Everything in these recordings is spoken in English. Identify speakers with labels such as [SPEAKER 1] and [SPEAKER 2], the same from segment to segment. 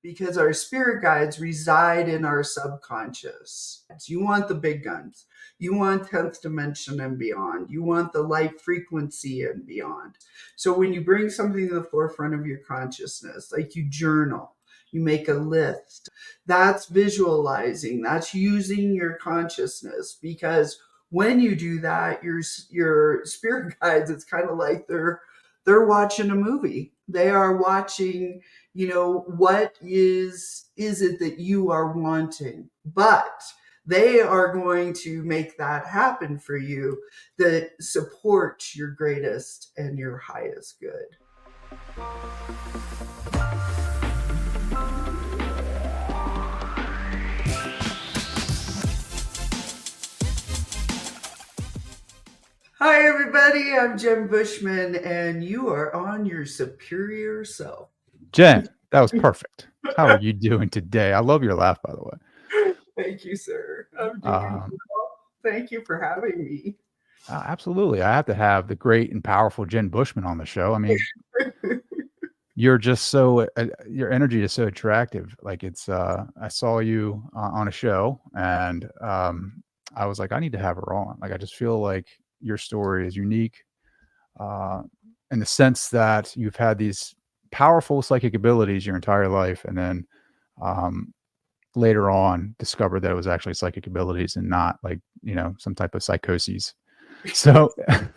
[SPEAKER 1] because our spirit guides reside in our subconscious. You want the big guns. You want 10th dimension and beyond. You want the light frequency and beyond. So when you bring something to the forefront of your consciousness, like you journal, you make a list, that's visualizing, that's using your consciousness, because when you do that, your spirit guides, it's kind of like they're watching a movie. They are watching, what is it that you are wanting, but they are going to make that happen for you, that supports your greatest and your highest good. Hi, everybody. I'm Jen Bushman, and you are on your superior self.
[SPEAKER 2] Jen, that was perfect. How are you doing today? I love your laugh, by the way.
[SPEAKER 1] Thank you, sir. I'm doing well. Thank you for having me.
[SPEAKER 2] Absolutely. I have to have the great and powerful Jen Bushman on the show. I mean, you're just so, your energy is so attractive. Like I saw you on a show, and I was like, I need to have her on. Like, I just feel like your story is unique in the sense that you've had these powerful psychic abilities your entire life, and then later on discovered that it was actually psychic abilities and not like, some type of psychoses. So
[SPEAKER 1] I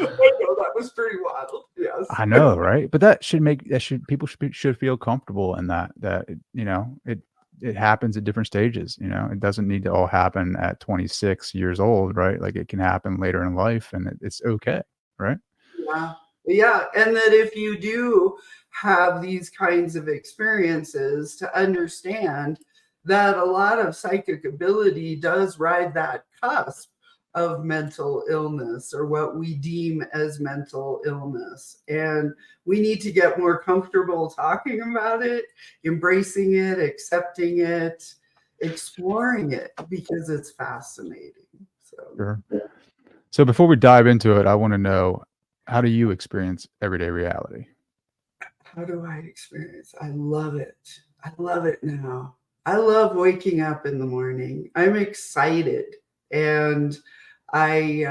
[SPEAKER 1] know that was pretty wild. Yes.
[SPEAKER 2] I know, right? But people should feel comfortable in that it happens at different stages. It doesn't need to all happen at 26 years old, right? Like it can happen later in life, and it's okay, right?
[SPEAKER 1] Yeah. And that if you do have these kinds of experiences, to understand that a lot of psychic ability does ride that cusp of mental illness, or what we deem as mental illness. And we need to get more comfortable talking about it, embracing it, accepting it, exploring it, because it's fascinating.
[SPEAKER 2] Sure. So before we dive into it, I want to know, how do you experience everyday reality?
[SPEAKER 1] How do I experience? I love it. I love it now. I love waking up in the morning. I'm excited, and I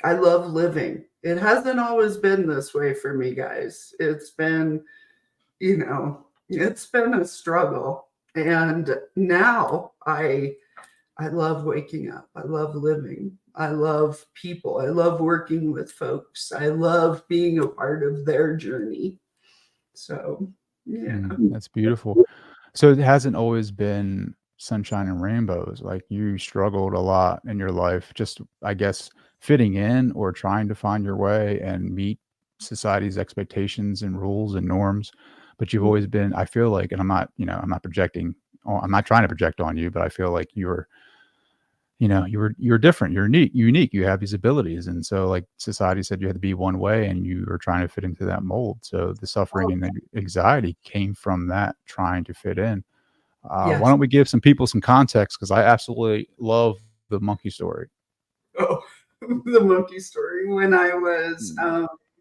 [SPEAKER 1] love living. It hasn't always been this way for me, guys. It's been a struggle, and now I love waking up. I love living. I love people. I love working with folks. I love being a part of their journey. So, yeah.
[SPEAKER 2] That's beautiful. So it hasn't always been sunshine and rainbows. Like, you struggled a lot in your life, just, I guess, fitting in or trying to find your way and meet society's expectations and rules and norms. But you've always been, I feel like, and I'm not projecting, I'm not trying to project on you, but I feel like you're different. You're unique. You have these abilities. And so, like, society said you had to be one way, and you were trying to fit into that mold. So the suffering and the anxiety came from that, trying to fit in.
[SPEAKER 1] Yes.
[SPEAKER 2] Why don't we give some people some context? Because I absolutely love the monkey story.
[SPEAKER 1] Oh, the monkey story. When I was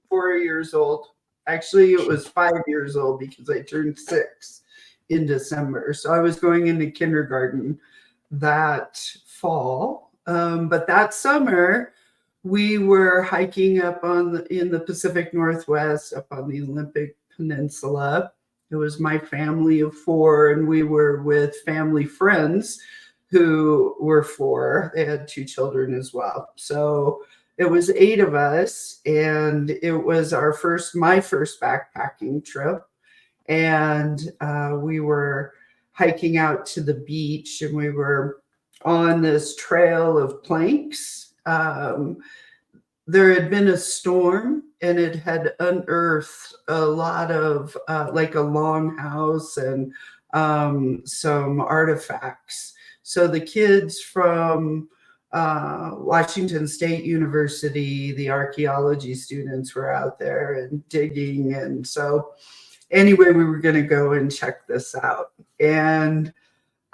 [SPEAKER 1] 4 years old, actually, it was 5 years old, because I turned 6 in December. So I was going into kindergarten that fall. But that summer, we were hiking up in the Pacific Northwest, up on the Olympic Peninsula. It was my family of 4, and we were with family friends who were 4. They had 2 children as well. So it was 8 of us, and it was my first backpacking trip. And we were hiking out to the beach, and we were on this trail of planks. There had been a storm, and it had unearthed a lot of like a longhouse and some artifacts. So the kids from Washington State University, the archaeology students, were out there and digging. And so anyway, we were going to go and check this out. And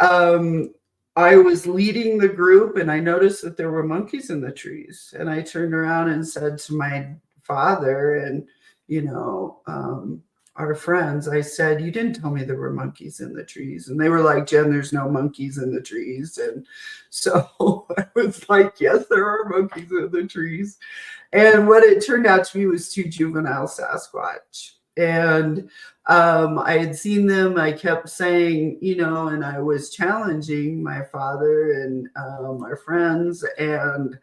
[SPEAKER 1] I was leading the group, and I noticed that there were monkeys in the trees. And I turned around and said to my father, and, our friends, I said, you didn't tell me there were monkeys in the trees. And they were like, Jen, there's no monkeys in the trees. And so I was like, yes, there are monkeys in the trees. And what it turned out to be was two juvenile Sasquatch. And I had seen them. I kept saying, and I was challenging my father and our friends, and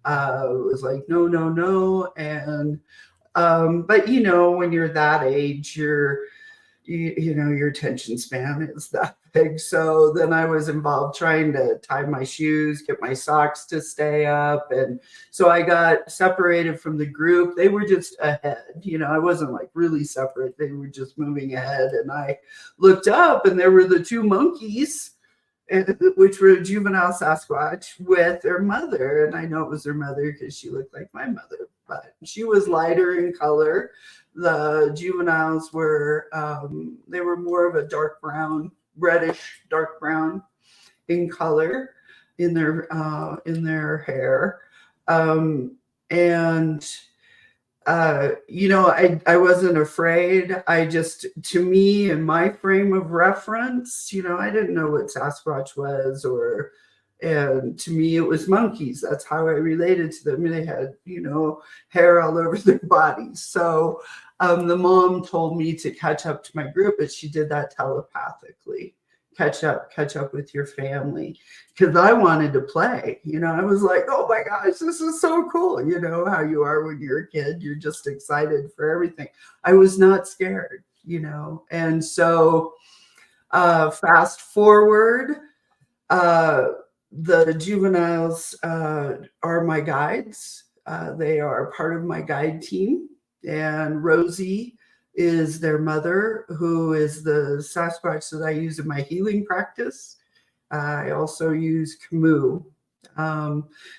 [SPEAKER 1] was like, no, no, no. And but when you're that age, your attention span is that big. So then I was involved trying to tie my shoes, get my socks to stay up. And so I got separated from the group. They were just ahead. I wasn't like really separate. They were just moving ahead. And I looked up and there were the two monkeys, which were juvenile Sasquatch with their mother. And I know it was their mother because she looked like my mother, but she was lighter in color. The juveniles were, they were more of a dark brown, reddish dark brown in color in their hair. I wasn't afraid. To me, in my frame of reference, I didn't know what Sasquatch was, and to me, it was monkeys. That's how I related to them. They had, hair all over their bodies. So the mom told me to catch up to my group, but she did that telepathically. Catch up with your family, because I wanted to play. I was like, oh my gosh, this is so cool. How you are when you're a kid, you're just excited for everything. I was not scared, and so fast forward, the juveniles are my guides. They are part of my guide team, and Rosie is their mother, who is the Sasquatch that I use in my healing practice. I also use Camus.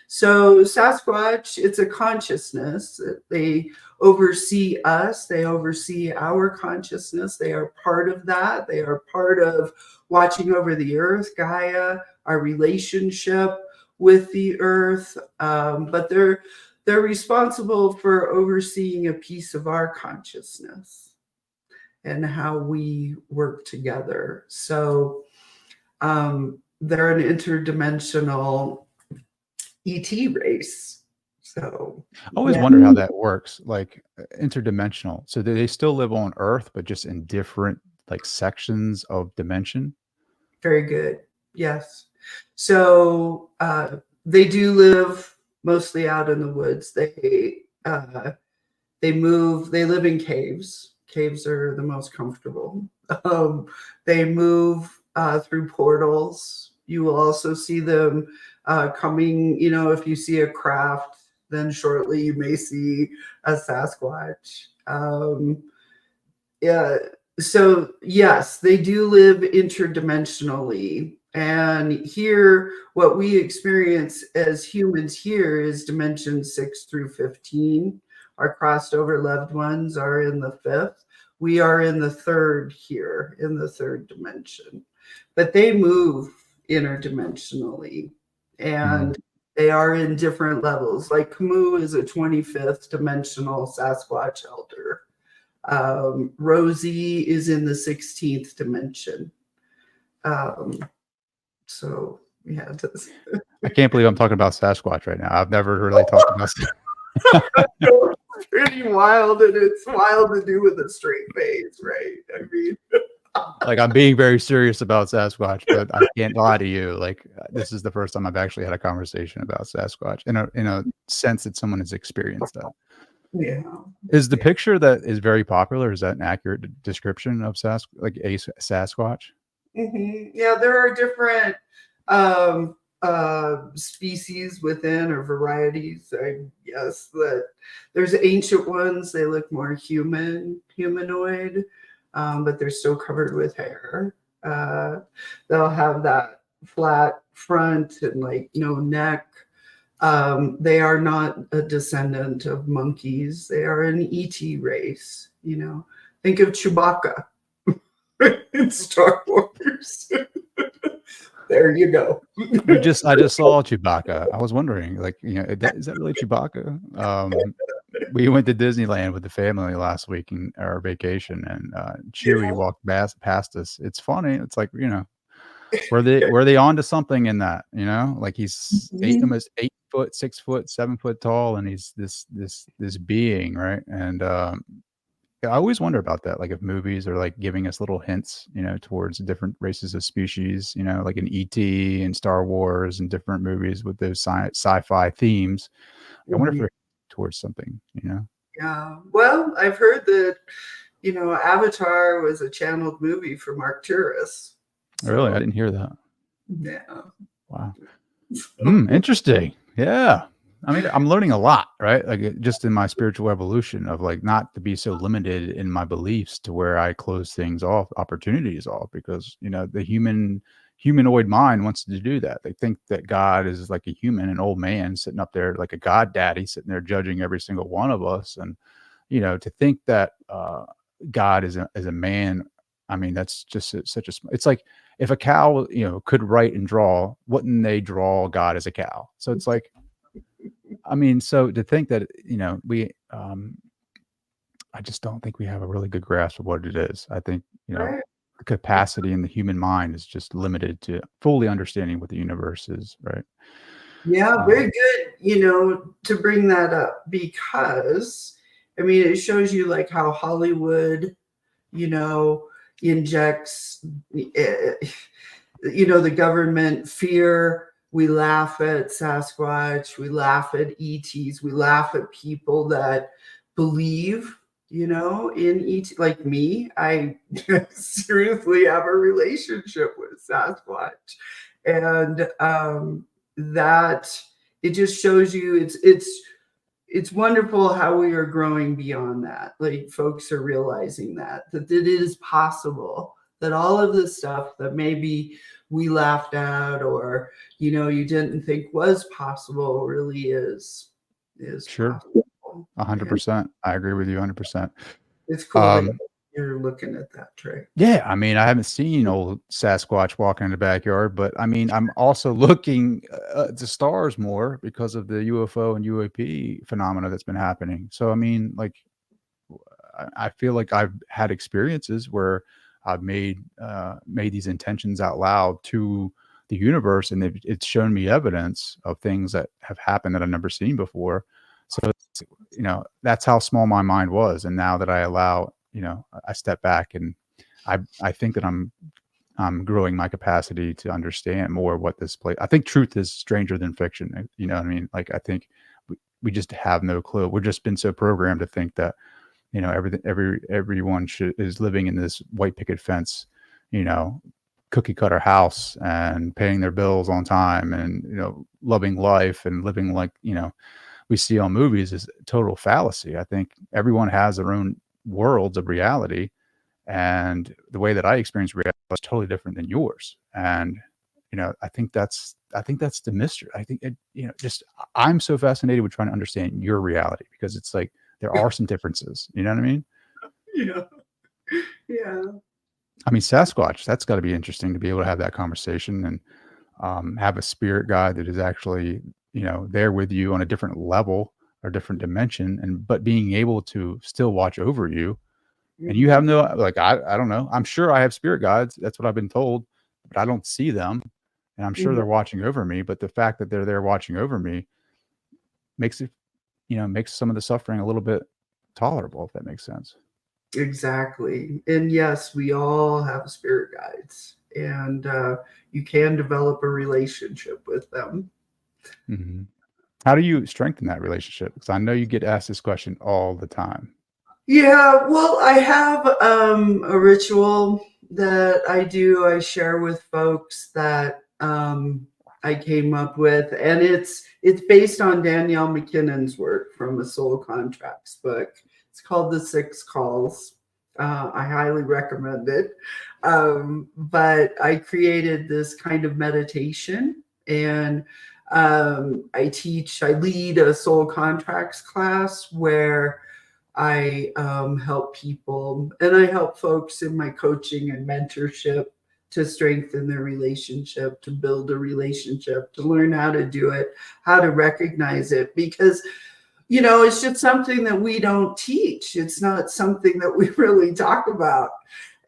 [SPEAKER 1] So Sasquatch, it's a consciousness. They oversee us. They oversee our consciousness. They are part of that. They are part of watching over the earth, Gaia, our relationship with the earth. But they're responsible for overseeing a piece of our consciousness and how we work together. So they're an interdimensional ET race. So
[SPEAKER 2] I always wondered how that works, like interdimensional. So do they still live on Earth, but just in different like sections of dimension?
[SPEAKER 1] Very good. Yes. So they do live mostly out in the woods. They move. They live in caves. Caves are the most comfortable. They move through portals. You will also see them coming. If you see a craft, then shortly you may see a Sasquatch. Yeah. So yes, they do live interdimensionally. And here, what we experience as humans here is dimension 6 through 15. Our crossed over loved ones are in the 5th. We are in the 3rd here, in the 3rd dimension. But they move interdimensionally, and they are in different levels. Like Camus is a 25th dimensional Sasquatch elder. Rosie is in the 16th dimension. So yeah,
[SPEAKER 2] I can't believe I'm talking about Sasquatch right now. I've never really talked about
[SPEAKER 1] It's pretty wild, and it's wild to do with a straight face, right? I mean,
[SPEAKER 2] like I'm being very serious about Sasquatch, but I can't lie to you. Like this is the first time I've actually had a conversation about Sasquatch in a sense that someone has experienced that.
[SPEAKER 1] Yeah.
[SPEAKER 2] Is the picture that is very popular, is that an accurate description of like a Sasquatch?
[SPEAKER 1] Mm-hmm. Yeah, there are different species within, or varieties. I guess that there's ancient ones. They look more humanoid, but they're still covered with hair. They'll have that flat front and like no neck. They are not a descendant of monkeys. They are an ET race. Think of Chewbacca in Star Wars. There you go.
[SPEAKER 2] I just saw Chewbacca. I was wondering, like, is that really Chewbacca? We went to Disneyland with the family last week in our vacation, and Chewie
[SPEAKER 1] Yeah.
[SPEAKER 2] walked past us. It's funny. It's like, were they onto something in that? Like he's
[SPEAKER 1] Mhm.
[SPEAKER 2] almost 8 foot, 6 foot, 7 foot tall, and he's this being, right? And yeah, I always wonder about that. Like if movies are like giving us little hints, towards different races of species, like in ET and Star Wars and different movies with those sci-fi themes. I wonder if
[SPEAKER 1] Mhm.
[SPEAKER 2] they're towards something.
[SPEAKER 1] Yeah. Well, I've heard that, Avatar was a channeled movie for Mark Turris.
[SPEAKER 2] Really, I
[SPEAKER 1] So,
[SPEAKER 2] didn't hear that.
[SPEAKER 1] yeah.
[SPEAKER 2] Wow.
[SPEAKER 1] So,
[SPEAKER 2] Interesting. Yeah. I mean, I'm learning a lot, right? Like just in my spiritual evolution of like not to be so limited in my beliefs to where I close things off, opportunities off, because the humanoid mind wants to do that. They think that God is like a human, an old man sitting up there like a god daddy sitting there judging every single one of us. And to think that God is a man, I mean, that's just such a. It's like if a cow, could write and draw, wouldn't they draw God as a cow? So it's like, I mean, so to think that I just don't think we have a really good grasp of what it is. I think
[SPEAKER 1] right.
[SPEAKER 2] the capacity in the human mind is just limited to fully understanding what the universe is, right?
[SPEAKER 1] Yeah,
[SPEAKER 2] Um,
[SPEAKER 1] very good, to bring that up because, I mean, it shows you like how Hollywood, you know, injects, the government fear. We laugh at Sasquatch. We laugh at ETs. We laugh at people that believe, in ET. Like me, I seriously have a relationship with Sasquatch, and that it just shows you it's wonderful how we are growing beyond that. Like folks are realizing that it is possible that all of the stuff that maybe we laughed at or you didn't think was possible really is
[SPEAKER 2] sure,
[SPEAKER 1] possible. And
[SPEAKER 2] 100%. I agree with you 100%.
[SPEAKER 1] it's cool that
[SPEAKER 2] Um,
[SPEAKER 1] you're looking at that, Trey.
[SPEAKER 2] Yeah, I mean, I haven't seen old Sasquatch walking in the backyard, but I mean, I'm also looking at the stars more because of the UFO and UAP phenomena that's been happening. So, I mean, like, I feel like I've had experiences where I've made these intentions out loud to the universe, and it's shown me evidence of things that have happened that I've never seen before. So, that's how small my mind was, and now that I allow, I step back and I think that I'm growing my capacity to understand more what this place. I think truth is stranger than fiction. You know what I mean? Like I think we just have no clue. We've just been so programmed to think that everything everyone is living in this white picket fence, you know, cookie cutter house and paying their bills on time and loving life and living like we see on movies is total fallacy. I think everyone has their own worlds of reality, and the way that I experience reality is totally different than yours. And I think that's the mystery. I think just I'm so fascinated with trying to understand your reality because it's like there are some differences. You know what I mean?
[SPEAKER 1] Yeah. Yeah.
[SPEAKER 2] I mean, Sasquatch. That's got to be interesting to be able to have that conversation and have a spirit guide that is actually there with you on a different level or different dimension, and but being able to still watch over you. And you have
[SPEAKER 1] Mhm.
[SPEAKER 2] no, like, I don't know. I'm sure I have spirit guides. That's what I've been told, but I don't see them. And I'm sure
[SPEAKER 1] Mhm.
[SPEAKER 2] they're watching over me. But the fact that they're there watching over me makes it, makes some of the suffering a little bit tolerable, if that makes sense.
[SPEAKER 1] Exactly. And yes, we all have spirit guides, and you can develop a relationship with them.
[SPEAKER 2] Hmm. How do you strengthen that relationship? Because I know you get asked this question all the time.
[SPEAKER 1] Yeah, well, I have a ritual that I do. I share with folks that I came up with, and it's based on Danielle McKinnon's work from the Soul Contracts book. It's called The Six Calls. I highly recommend it. But I created this kind of meditation, and I lead a soul contracts class where I help people and I help folks in my coaching and mentorship to strengthen their relationship, to build a relationship, to learn how to do it, how to recognize it. Because you know, it's just something that we don't teach. It's not something that we really talk about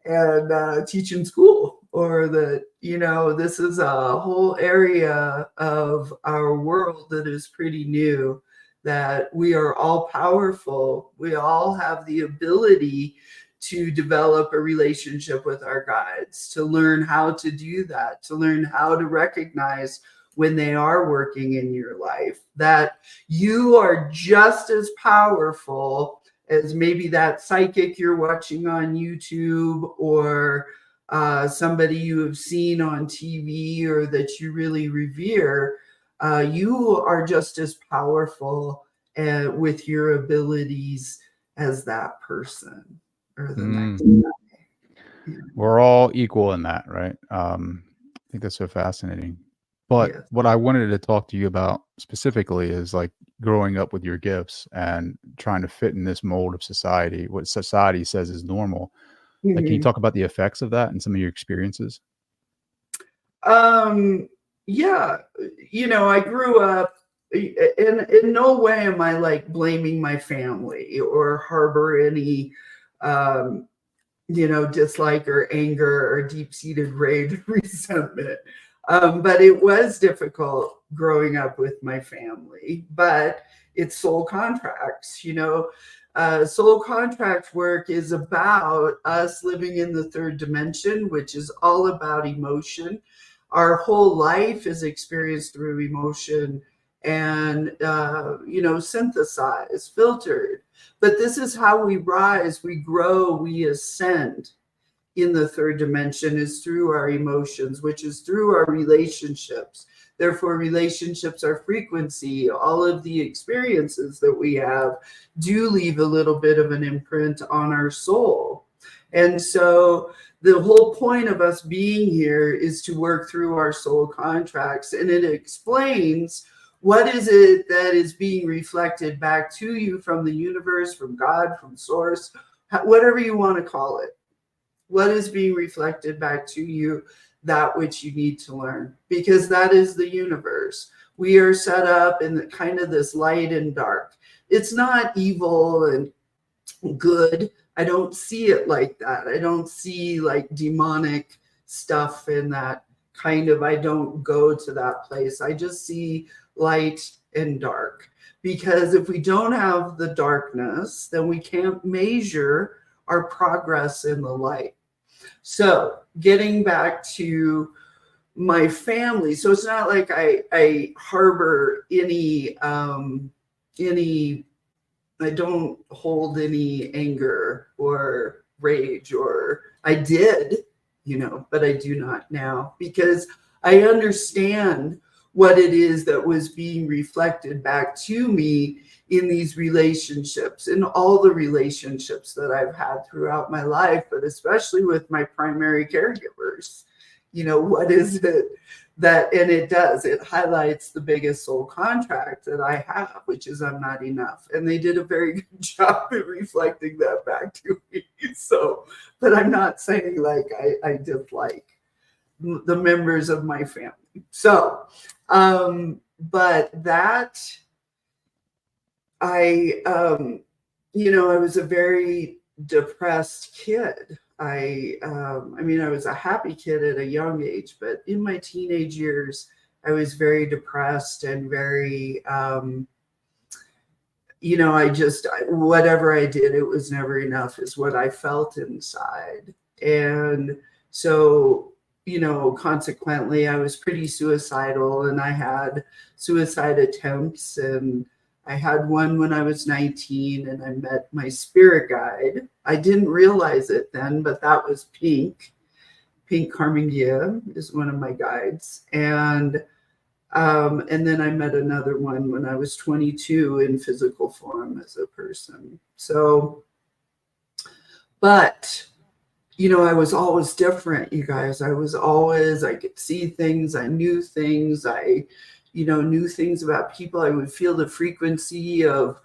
[SPEAKER 1] and teach in school, or that, you know, this is a whole area of our world that is pretty new, that we are all powerful. We all have the ability to develop a relationship with our guides, to learn how to do that, to learn how to recognize when they are working in your life, that you are just as powerful as maybe that psychic you're watching on YouTube, or somebody you have seen on TV or that you really revere. You are just as powerful with your abilities as that person or the next guy.
[SPEAKER 2] We're all equal in that, right? I think that's so fascinating. But
[SPEAKER 1] Yes.
[SPEAKER 2] what I wanted to talk to you about specifically is like growing up with your gifts and trying to fit in this mold of society, what society says is normal. Like, can you
[SPEAKER 1] Mhm.
[SPEAKER 2] talk about the effects of that and some of your experiences?
[SPEAKER 1] Yeah, you know, I grew up, in no way am I like blaming my family or harbor any, um, you know, dislike or anger or deep-seated rage, resentment. But it was difficult growing up with my family. But it's soul contracts, you know. Soul contract work is about us living in the third dimension, which is all about emotion. Our whole life is experienced through emotion and you know, synthesized, filtered. But this is how we rise, we grow, we ascend in the third dimension, is through our emotions, which is through our relationships. Therefore, relationships are frequency. All of the experiences that we have do leave a little bit of an imprint on our soul. And so the whole point of us being here is to work through our soul contracts, and it explains what is it that is being reflected back to you from the universe, from God, from source, whatever you want to call it. What is being reflected back to you, that which you need to learn, because that is the universe. We are set up in the kind of this light and dark. It's not evil and good. I don't see it like that. I don't see like demonic stuff in that kind of, I don't go to that place. I just see light and dark. Because if we don't have the darkness, then we can't measure our progress in the light. So getting back to my family, so it's not like I harbor any, I don't hold any anger or rage, or I did, you know, but I do not now, because I understand what it is that was being reflected back to me in these relationships, in all the relationships that I've had throughout my life, but especially with my primary caregivers. You know, what is it that, and it highlights the biggest soul contract that I have, which is I'm not enough. And they did a very good job at reflecting that back to me. So, but I'm not saying like I dislike the members of my family. So, but that you know, I was a very depressed kid. I mean, I was a happy kid at a young age, but in my teenage years, I was very depressed and very, you know, whatever I did, it was never enough, is what I felt inside. And so, you know, consequently, I was pretty suicidal, and I had suicide attempts. And I had one when I was 19, and I met my spirit guide. I didn't realize it then, but that was Pink. Pink Carmingia is one of my guides. And then I met another one when I was 22 in physical form as a person. So, but, you know, I was always different, you guys. I could see things, I knew things, you know, knew things about people. I would feel the frequency of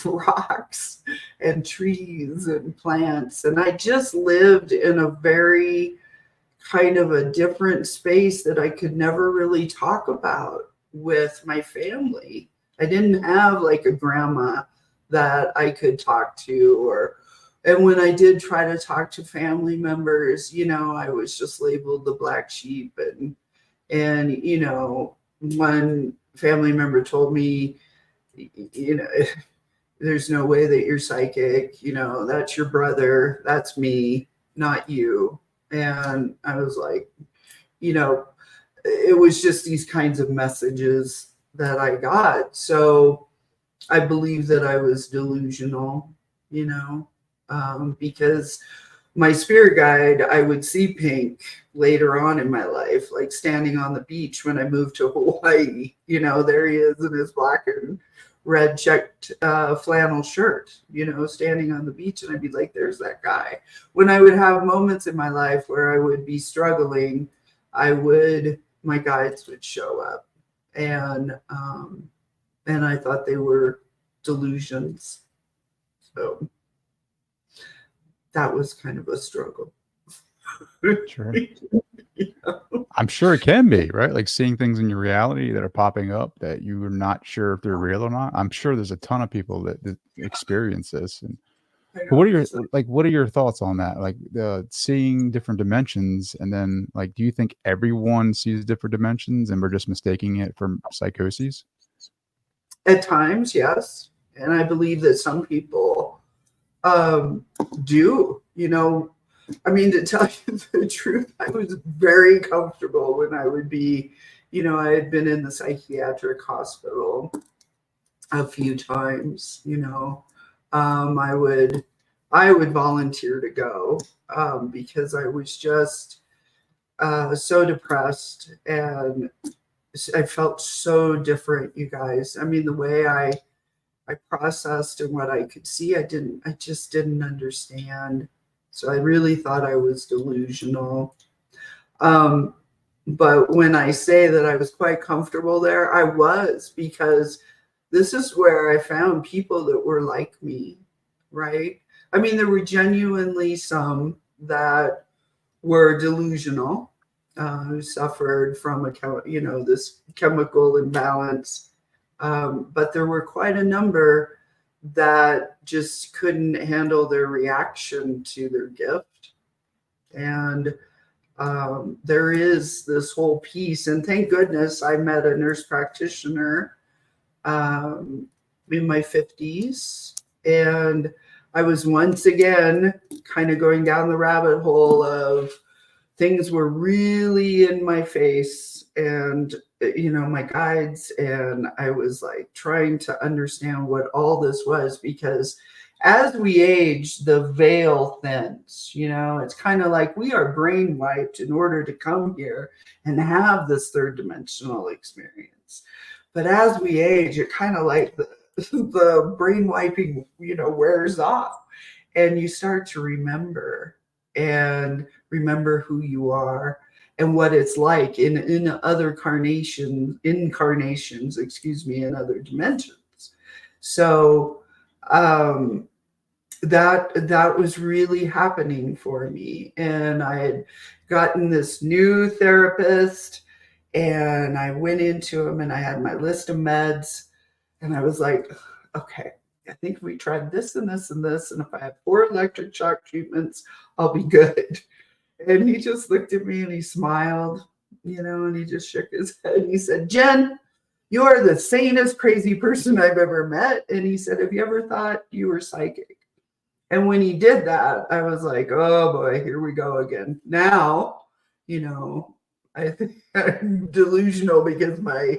[SPEAKER 1] rocks and trees and plants. And I just lived in a very kind of a different space that I could never really talk about with my family. I didn't have like a grandma that I could talk to, and when I did try to talk to family members, I was just labeled the black sheep. And one family member told me, there's no way that you're psychic, that's your brother, that's me, not you. And I was like, it was just these kinds of messages that I got. So I believe that I was delusional, because my spirit guide, I would see pink later on in my life, like standing on the beach when I moved to Hawaii. There he is in his black and red checked flannel shirt, standing on the beach. And I'd be like, there's that guy. When I would have moments in my life where I would be struggling, my guides would show up. And I thought they were delusions. So that was kind of a struggle.
[SPEAKER 2] Sure. I'm sure it can be, right? Like seeing things in your reality that are popping up that you are not sure if they're real or not. I'm sure there's a ton of people that experience this. And what are your thoughts on that? Like seeing different dimensions, and then like, do you think everyone sees different dimensions and we're just mistaking it for psychoses?
[SPEAKER 1] At times, yes. And I believe that some people do, to tell you the truth, I was very comfortable when I would be, I had been in the psychiatric hospital a few times, I would volunteer to go because I was just so depressed, and I felt so different, you guys. I mean, the way I processed and what I could see, I just didn't understand. So I really thought I was delusional. But when I say that I was quite comfortable there, I was, because this is where I found people that were like me, right? I mean, there were genuinely some that were delusional, who suffered from this chemical imbalance. But there were quite a number that just couldn't handle their reaction to their gift. And there is this whole piece, and thank goodness I met a nurse practitioner in my 50s, and I was once again kind of going down the rabbit hole of things were really in my face, and my guides, and I was like trying to understand what all this was, because as we age, the veil thins. It's kind of like we are brain wiped in order to come here and have this third dimensional experience. But as we age, it kind of like the brain wiping wears off, and you start to remember who you are and what it's like in other incarnations, in other dimensions. So that was really happening for me. And I had gotten this new therapist, and I went into him, and I had my list of meds, and I was like, okay, I think if we tried this and this and this, and if I have 4 electric shock treatments, I'll be good. And he just looked at me and he smiled, and he just shook his head. And he said, Jen, you are the sanest crazy person I've ever met. And he said, have you ever thought you were psychic? And when he did that, I was like, oh boy, here we go again. Now, I think I'm delusional because my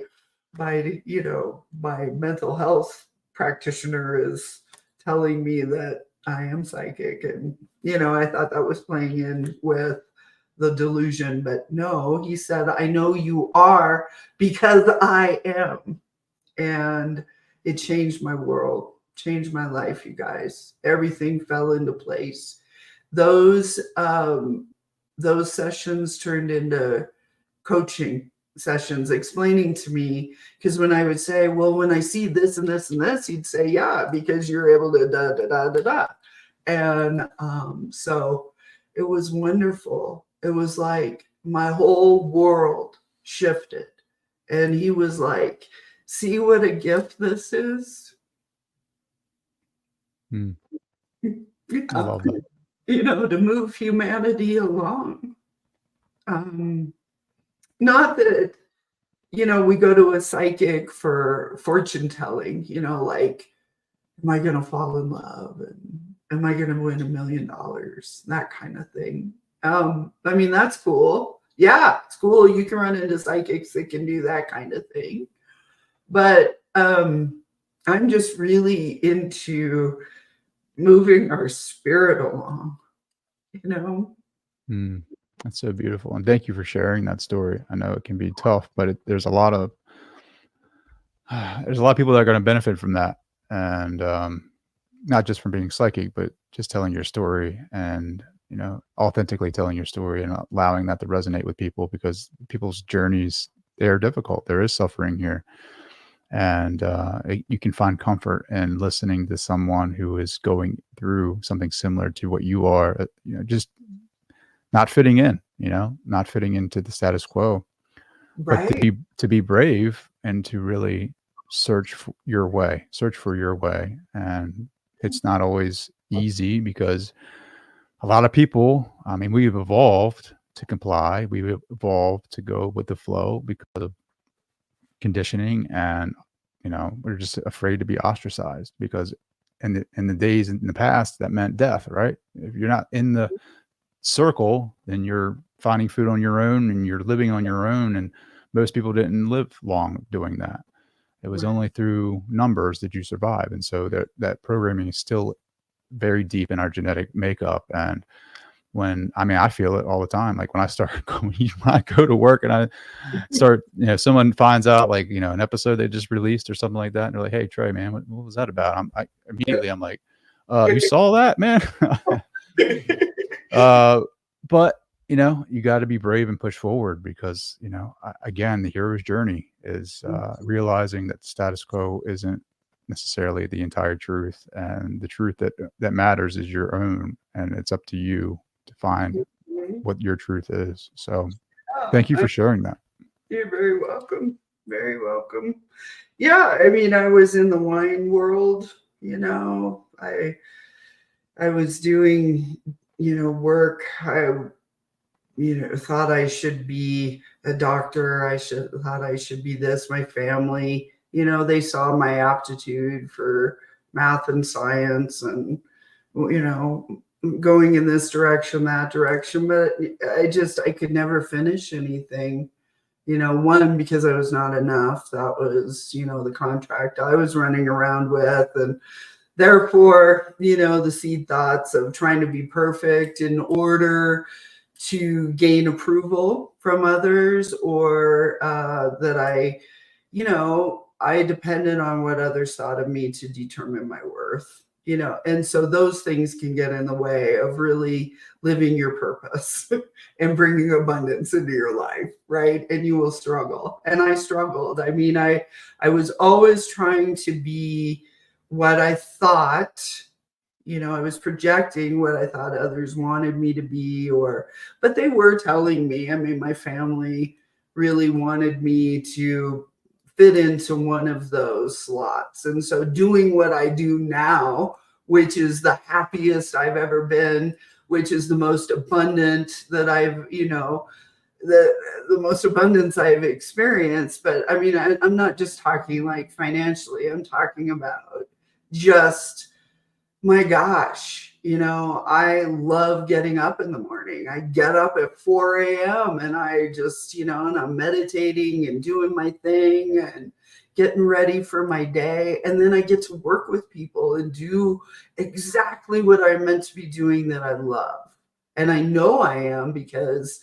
[SPEAKER 1] mental health practitioner is telling me that I am psychic. And, I thought that was playing in with the delusion, but no, he said, I know you are because I am. And it changed my world, changed my life, you guys. Everything fell into place. Those sessions turned into coaching sessions, explaining to me, because when I would say, well, when I see this and this and this, he'd say, yeah, because you're able to da da da da da. And so it was wonderful. It was like my whole world shifted. And he was like see what a gift this is.
[SPEAKER 2] I love that.
[SPEAKER 1] To move humanity along. Not that, we go to a psychic for fortune telling, like, am I going to fall in love? And am I going to win $1 million? That kind of thing. That's cool. Yeah, it's cool. You can run into psychics that can do that kind of thing. But I'm just really into moving our spirit along,
[SPEAKER 2] That's so beautiful. And thank you for sharing that story. I know it can be tough, but there's a lot of people that are going to benefit from that. And not just from being psychic, but just telling your story and, authentically telling your story and allowing that to resonate with people, because people's journeys, they are difficult. There is suffering here. And you can find comfort in listening to someone who is going through something similar to what you are, just not fitting in, not fitting into the status quo.
[SPEAKER 1] Right.
[SPEAKER 2] But to be brave and to really search for your way. And it's not always easy, because a lot of people, we've evolved to comply. We've evolved to go with the flow because of conditioning, and we're just afraid to be ostracized, because in the days in the past, that meant death, right? If you're not in the circle, then you're finding food on your own and you're living on your own. And most people didn't live long doing that. It was only through numbers that you survive. And so that programming is still very deep in our genetic makeup. And when I feel it all the time. Like when I go to work and I start, someone finds out, like, an episode they just released or something like that, and they're like, "Hey, Trey, man, what was that about?" I'm like, "You saw that, man?" But you got to be brave and push forward, because again, the hero's journey is realizing that the status quo isn't necessarily the entire truth, and the truth that matters is your own, and it's up to you to find what your truth is. So thank you for sharing that.
[SPEAKER 1] You're very welcome. Very welcome. Yeah, I was in the wine world, I was doing, work. I, thought I should be a doctor. Thought I should be this. My family, they saw my aptitude for math and science and, going in this direction, that direction. But I could never finish anything. One, because I was not enough. That was, the contract I was running around with. And therefore, the seed thoughts of trying to be perfect in order to gain approval from others, or that I depended on what others thought of me to determine my worth. And so those things can get in the way of really living your purpose and bringing abundance into your life, right? And you will struggle. And I struggled. I was always trying to be what I thought, I was projecting what I thought others wanted me to be, but they were telling me, my family really wanted me to fit into one of those slots. And so doing what I do now, which is the happiest I've ever been, which is the most abundant that I've, the most abundance I've experienced. But I'm not just talking like financially, I'm talking about just, my gosh, I love getting up in the morning. I get up at 4 a.m. and I just, and I'm meditating and doing my thing and getting ready for my day. And then I get to work with people and do exactly what I'm meant to be doing that I love. And I know I am, because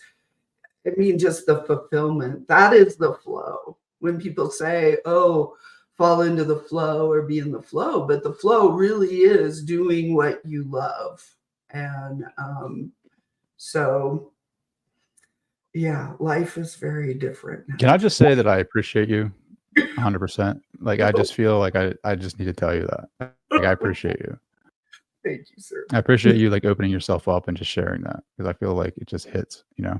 [SPEAKER 1] just the fulfillment, that is the flow. When people say, oh, fall into the flow or be in the flow, but the flow really is doing what you love. And so yeah, life is very different now.
[SPEAKER 2] Can I just say that I appreciate you 100%? Like, I just feel like I just need to tell you that. Like, I appreciate you.
[SPEAKER 1] Thank you, sir.
[SPEAKER 2] I appreciate you, like, opening yourself up and just sharing that, because I feel like it just hits,
[SPEAKER 1] Yeah.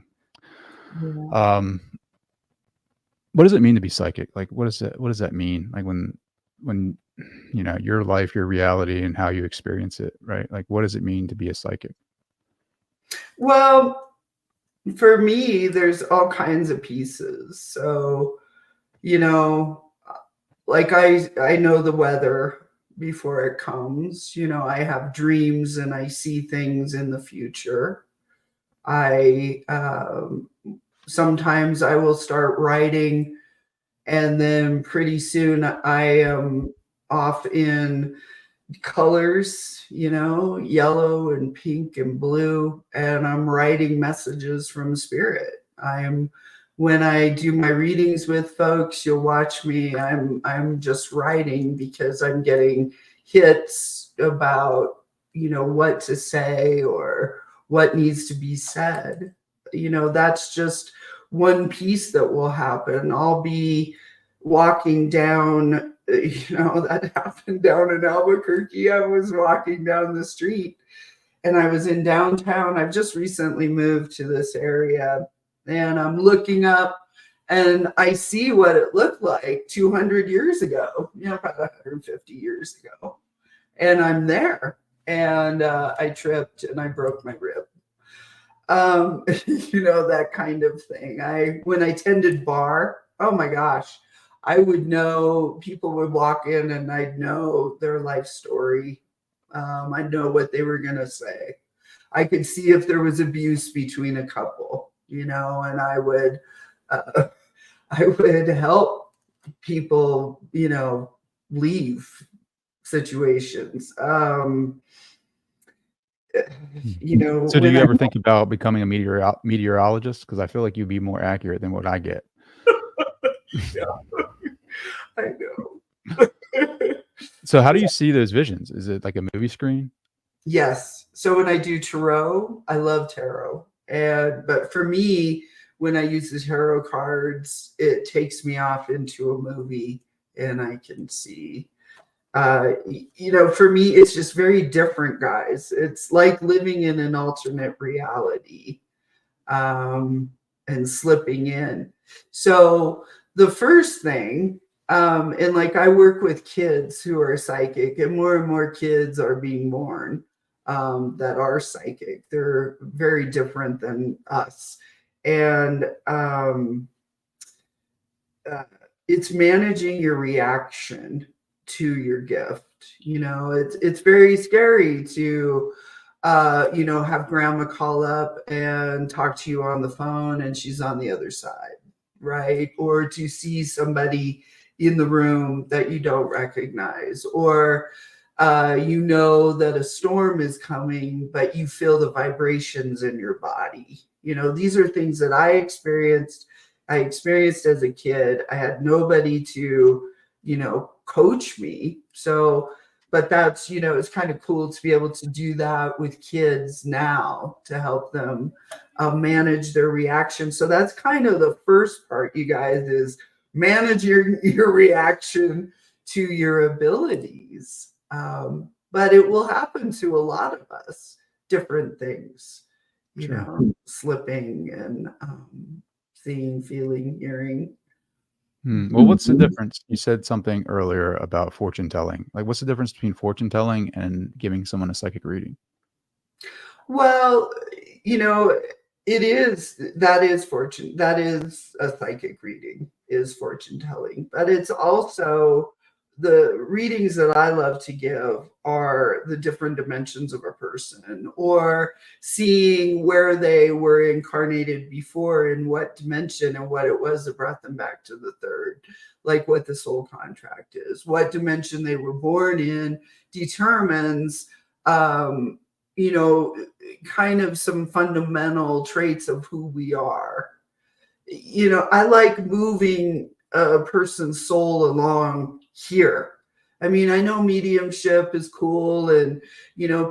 [SPEAKER 2] What does it mean to be psychic? Like, what does that mean? Like when your life, your reality, and how you experience it, right? Like, what does it mean to be a psychic?
[SPEAKER 1] Well, for me, there's all kinds of pieces. So, you know, like I know the weather before it comes. I have dreams and I see things in the future. I sometimes I will start writing, and then pretty soon I am off in colors, yellow and pink and blue, and I'm writing messages from spirit. When I do my readings with folks, you'll watch me. I'm just writing because I'm getting hits about, what to say or what needs to be said. That's just one piece that will happen. I'll be walking down, that happened down in Albuquerque. I was walking down the street and I was in downtown. I've just recently moved to this area, and I'm looking up and I see what it looked like 200 years ago, about 150 years ago. And I'm there, and I tripped and I broke my rib. That kind of thing. When I tended bar, oh my gosh, I would know, people would walk in and I'd know their life story. I'd know what they were going to say. I could see if there was abuse between a couple, and I would help people, leave situations.
[SPEAKER 2] So, do
[SPEAKER 1] When
[SPEAKER 2] you
[SPEAKER 1] I
[SPEAKER 2] ever think about becoming a meteorologist? Because I feel like you'd be more accurate than what I get.
[SPEAKER 1] I know.
[SPEAKER 2] So, how do you see those visions? Is it like a movie screen?
[SPEAKER 1] Yes. So when I do tarot, I love tarot. But for me, when I use the tarot cards, it takes me off into a movie and I can see. For me, it's just very different, guys. It's like living in an alternate reality, and slipping in. So the first thing, and like I work with kids who are psychic, and more kids are being born that are psychic. They're very different than us. And it's managing your reaction to your gift. It's very scary to have grandma call up and talk to you on the phone and she's on the other side, right? Or to see somebody in the room that you don't recognize, or that a storm is coming, but you feel the vibrations in your body. These are things that I experienced as a kid. I had nobody to, coach me. So, but that's, it's kind of cool to be able to do that with kids now to help them manage their reaction. So that's kind of the first part, you guys, is manage your reaction to your abilities. But it will happen to a lot of us, different things,
[SPEAKER 2] Sure.
[SPEAKER 1] Slipping and seeing, feeling, hearing.
[SPEAKER 2] Well, what's the difference? You said something earlier about fortune telling. Like, what's the difference between fortune telling and giving someone a psychic reading?
[SPEAKER 1] Well, that is fortune. That is a psychic reading, is fortune telling. But it's also, the readings that I love to give are the different dimensions of a person, or seeing where they were incarnated before, in what dimension, and what it was that brought them back to the third, like what the soul contract is, what dimension they were born in determines, kind of some fundamental traits of who we are. I like moving a person's soul along here. I mean, I know mediumship is cool, and,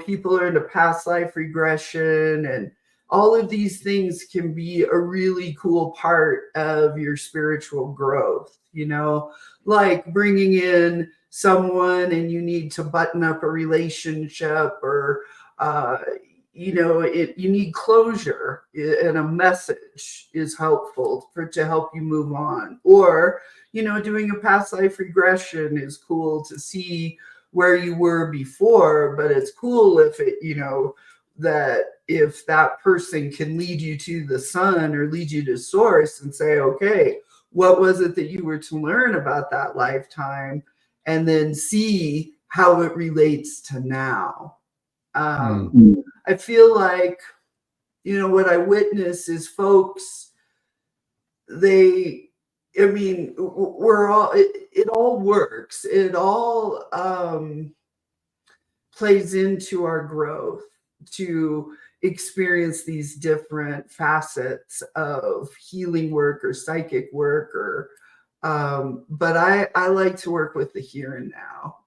[SPEAKER 1] people are into past life regression, and all of these things can be a really cool part of your spiritual growth, like bringing in someone and you need to button up a relationship, or you need closure, and a message is helpful to help you move on. Or, doing a past life regression is cool to see where you were before, but it's cool if that if that person can lead you to the sun or lead you to source and say, okay, what was it that you were to learn about that lifetime, and then see how it relates to now. I feel like, what I witness is folks, we're all, it all works. It all plays into our growth to experience these different facets of healing work or psychic work, or but I like to work with the here and now.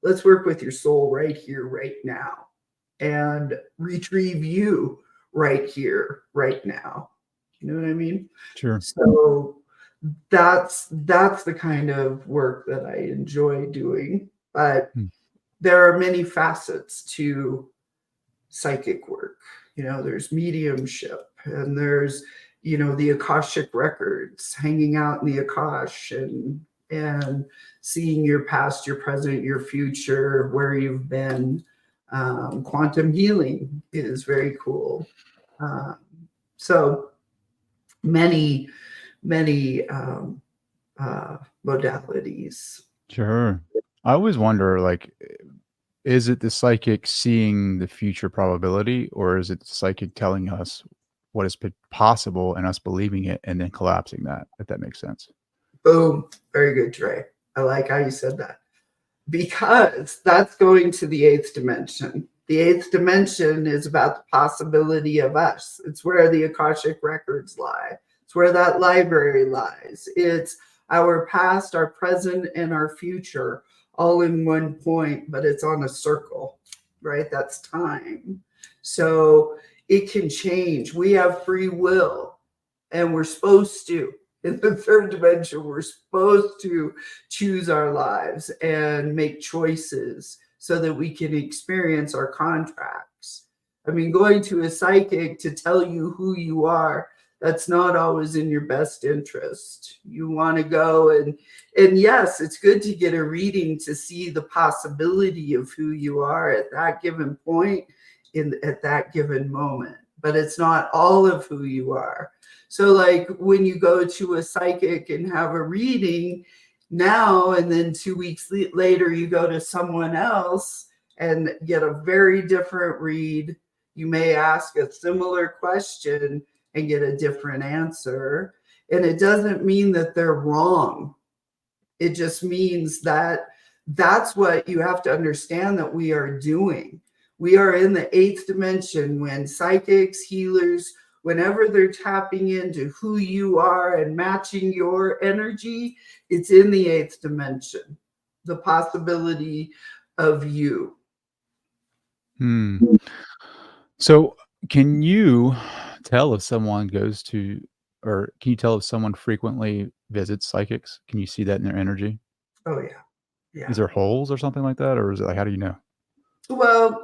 [SPEAKER 1] Let's work with your soul right here, right now, and retrieve you right here, right now. You know what I mean?
[SPEAKER 2] Sure.
[SPEAKER 1] So that's the kind of work that I enjoy doing. But there are many facets to psychic work. There's mediumship, and there's, the Akashic records, hanging out in the Akash, and seeing your past, your present, your future, where you've been. Quantum healing is very cool. So many modalities.
[SPEAKER 2] Sure. I always wonder, like, is it the psychic seeing the future probability, or is it the psychic telling us what is possible and us believing it and then collapsing that, if that makes sense?
[SPEAKER 1] Boom. Very good, Trey. I like how you said that, because that's going to the eighth dimension. The eighth dimension is about the possibility of us. It's where the Akashic records lie. It's where that library lies. It's our past, our present, and our future all in one point, but it's on a circle, right? That's time. So it can change. We have free will, and we're supposed to. In the third dimension, we're supposed to choose our lives and make choices so that we can experience our contracts. Going to a psychic to tell you who you are, that's not always in your best interest. You want to go and yes, it's good to get a reading to see the possibility of who you are at that given point at that given moment, but it's not all of who you are. So like when you go to a psychic and have a reading now, and then 2 weeks later you go to someone else and get a very different read, you may ask a similar question and get a different answer. And it doesn't mean that they're wrong. It just means that that's what you have to understand that we are doing. We are in the eighth dimension when psychics, healers, whenever they're tapping into who you are and matching your energy, it's in the eighth dimension, the possibility of you.
[SPEAKER 2] So can you tell if someone goes to, or can you tell if someone frequently visits psychics? Can you see that in their energy?
[SPEAKER 1] Oh, yeah. Yeah.
[SPEAKER 2] Is there holes or something like that? Or is it like, how do you know?
[SPEAKER 1] Well,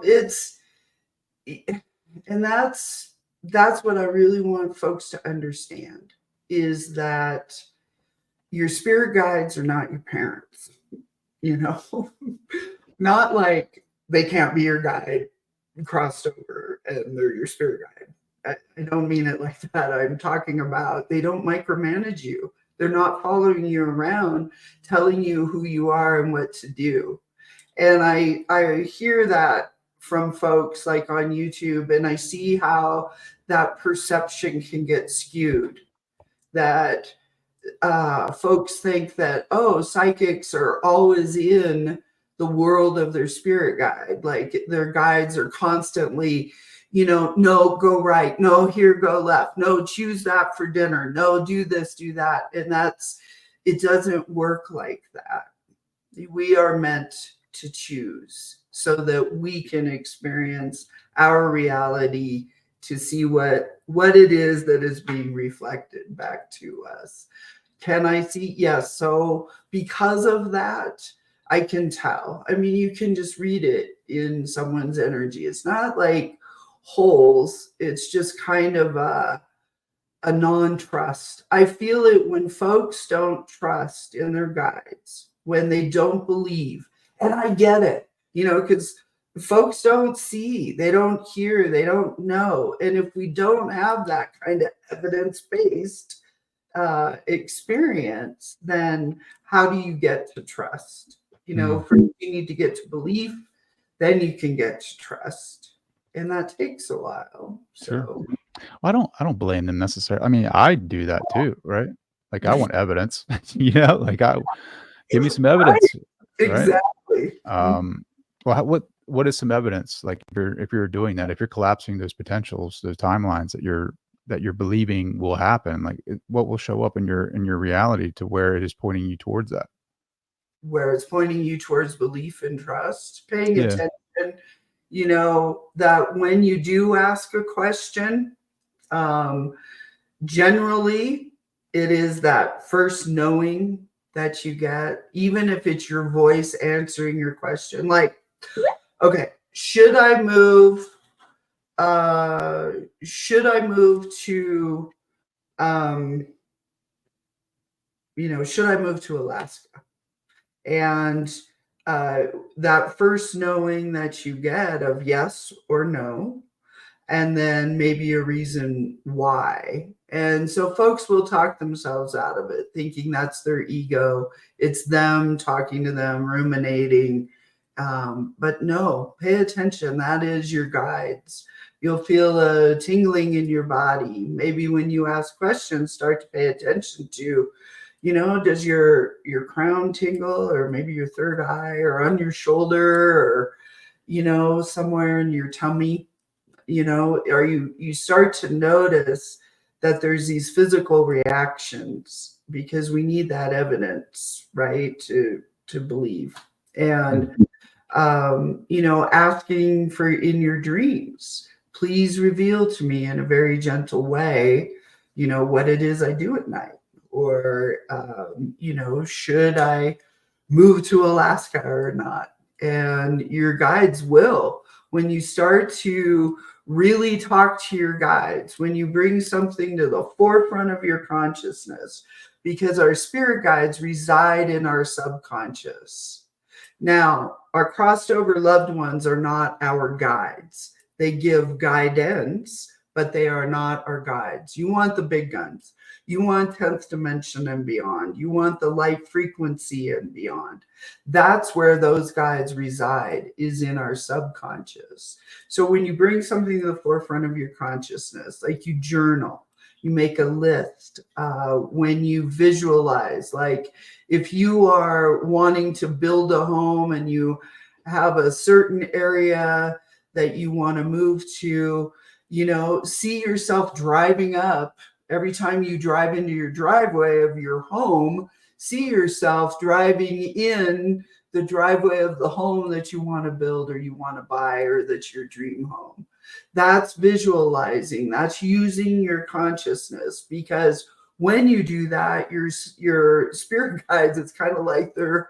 [SPEAKER 1] and that's what I really want folks to understand, is that your spirit guides are not your parents, not like they can't be your guide crossed over and they're your spirit guide. I don't mean it like that. I'm talking about they don't micromanage you. They're not following you around, telling you who you are and what to do. And I hear that from folks like on YouTube, and I see how that perception can get skewed, that folks think that, oh, psychics are always in the world of their spirit guide. Like their guides are constantly, no, go right. No, here, go left. No, choose that for dinner. No, do this, do that. And it doesn't work like that. We are meant to choose so that we can experience our reality, to see what it is that is being reflected back to us. Can I see? Yes. So because of that, I can tell. You can just read it in someone's energy. It's not like holes. It's just kind of a non-trust. I feel it when folks don't trust in their guides, when they don't believe. And I get it, because folks don't see, they don't hear, they don't know. And if we don't have that kind of evidence-based experience, then how do you get to trust? First you need to get to belief, then you can get to trust. And that takes a while. So
[SPEAKER 2] Well, I don't blame them necessarily. I mean, I do that too, right? Like I want evidence, like give me some evidence, right?
[SPEAKER 1] exactly.
[SPEAKER 2] Well, what is some evidence? Like if you're doing that, if you're collapsing those potentials, those timelines that you're believing will happen, like what will show up in your reality to where it is pointing you towards that?
[SPEAKER 1] Where it's pointing you towards belief and trust, paying
[SPEAKER 2] Yeah.
[SPEAKER 1] attention, that when you do ask a question, generally it is that first knowing that you get, even if it's your voice answering your question. Like, okay, should I move to should I move to Alaska? And that first knowing that you get of yes or no, and then maybe a reason why. And so folks will talk themselves out of it, thinking that's their ego. It's them talking to them, ruminating. But no, pay attention. That is your guides. You'll feel a tingling in your body. Maybe when you ask questions, start to pay attention to, does your crown tingle, or maybe your third eye, or on your shoulder, or, somewhere in your tummy. Or you start to notice that there's these physical reactions, because we need that evidence, right, to believe. And asking for in your dreams, please reveal to me in a very gentle way, what it is I do at night, or should I move to Alaska or not? And your guides will, when you start to really talk to your guides, when you bring something to the forefront of your consciousness, because our spirit guides reside in our subconscious. Now, our crossed over loved ones are not our guides. They give guidance, but they are not our guides. You want the big guns. You want 10th dimension and beyond. You want the light frequency and beyond. That's where those guides reside, is in our subconscious. So when you bring something to the forefront of your consciousness, like you journal, you make a list, when you visualize, like if you are wanting to build a home and you have a certain area that you want to move to, see yourself driving up. Every time you drive into your driveway of your home, see yourself driving in the driveway of the home that you want to build, or you want to buy, or that's your dream home. That's visualizing. That's using your consciousness, because when you do that, your spirit guides, it's kind of like they're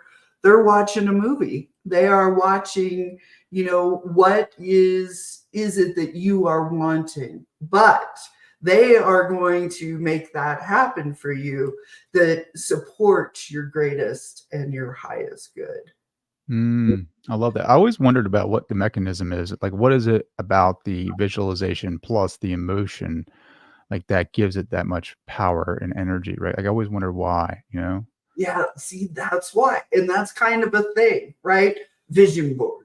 [SPEAKER 1] watching a movie. They are watching, what is it that you are wanting, but they are going to make that happen for you, that supports your greatest and your highest good.
[SPEAKER 2] I love that. I always wondered about what the mechanism is. Like, what is it about the visualization plus the emotion, like that gives it that much power and energy, right? Like I always wondered why,
[SPEAKER 1] Yeah, see, that's why. And that's kind of a thing, right? Vision boards.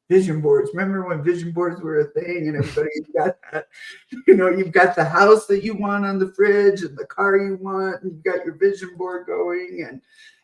[SPEAKER 1] Vision boards. Remember when vision boards were a thing, and everybody's got that, you've got the house that you want on the fridge and the car you want, and you've got your vision board going. And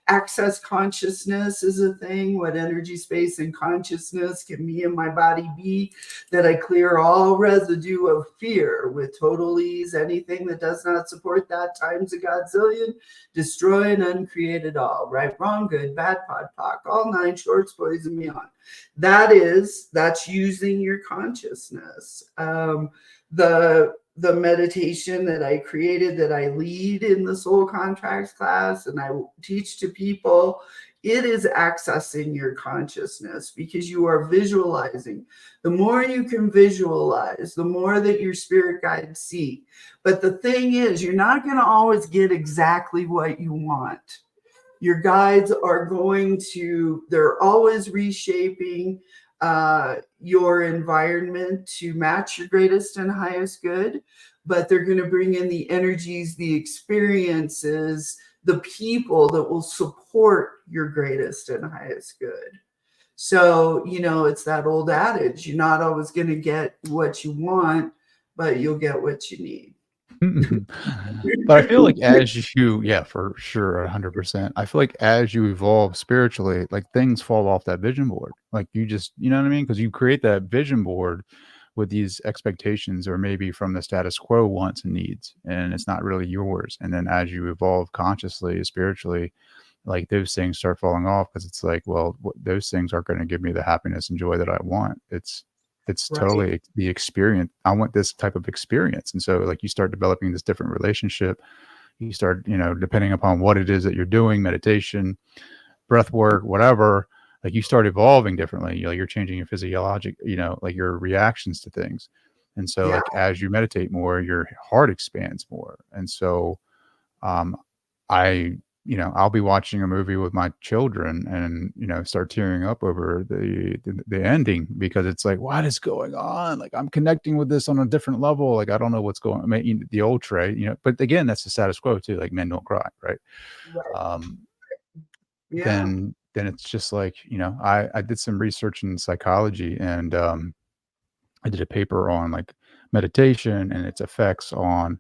[SPEAKER 1] access consciousness is a thing. What energy, space, and consciousness can me and my body be, that I clear all residue of fear with total ease. Anything that does not support that times a godzillion, destroy and uncreate it all. Right, wrong, good, bad, pod, poc, all nine shorts, boys, and beyond. That's using your consciousness. The the meditation that I created, that I lead in the soul contracts class and I teach to people, it is accessing your consciousness because you are visualizing. The more you can visualize, the more that your spirit guides see. But the thing is, you're not going to always get exactly what you want. Your guides are they're always reshaping your environment to match your greatest and highest good, but they're going to bring in the energies, the experiences, the people that will support your greatest and highest good. So, it's that old adage, you're not always going to get what you want, but you'll get what you need.
[SPEAKER 2] But I feel like yeah, for sure, 100%. I feel like as you evolve spiritually, like things fall off that vision board. Like you know what I mean? Because you create that vision board with these expectations or maybe from the status quo wants and needs, and it's not really yours. And then as you evolve consciously, spiritually, like those things start falling off because it's like, well, those things aren't going to give me the happiness and joy that I want. It's
[SPEAKER 1] Right.
[SPEAKER 2] totally the experience. I want this type of experience. And so like you start developing this different relationship. You start, depending upon what it is that you're doing, meditation, breath work, whatever, like you start evolving differently. You're changing your physiologic, like your reactions to things. And so
[SPEAKER 1] Yeah.
[SPEAKER 2] like as you meditate more, your heart expands more. And so I I'll be watching a movie with my children and start tearing up over the ending because it's like, what is going on? Like I'm connecting with this on a different level. Like I don't know what's going on. I mean, the old Trey, but again, that's the status quo too. Like men don't cry, right?
[SPEAKER 1] Right.
[SPEAKER 2] Um,
[SPEAKER 1] Yeah.
[SPEAKER 2] then it's just like, I did some research in psychology and I did a paper on like meditation and its effects on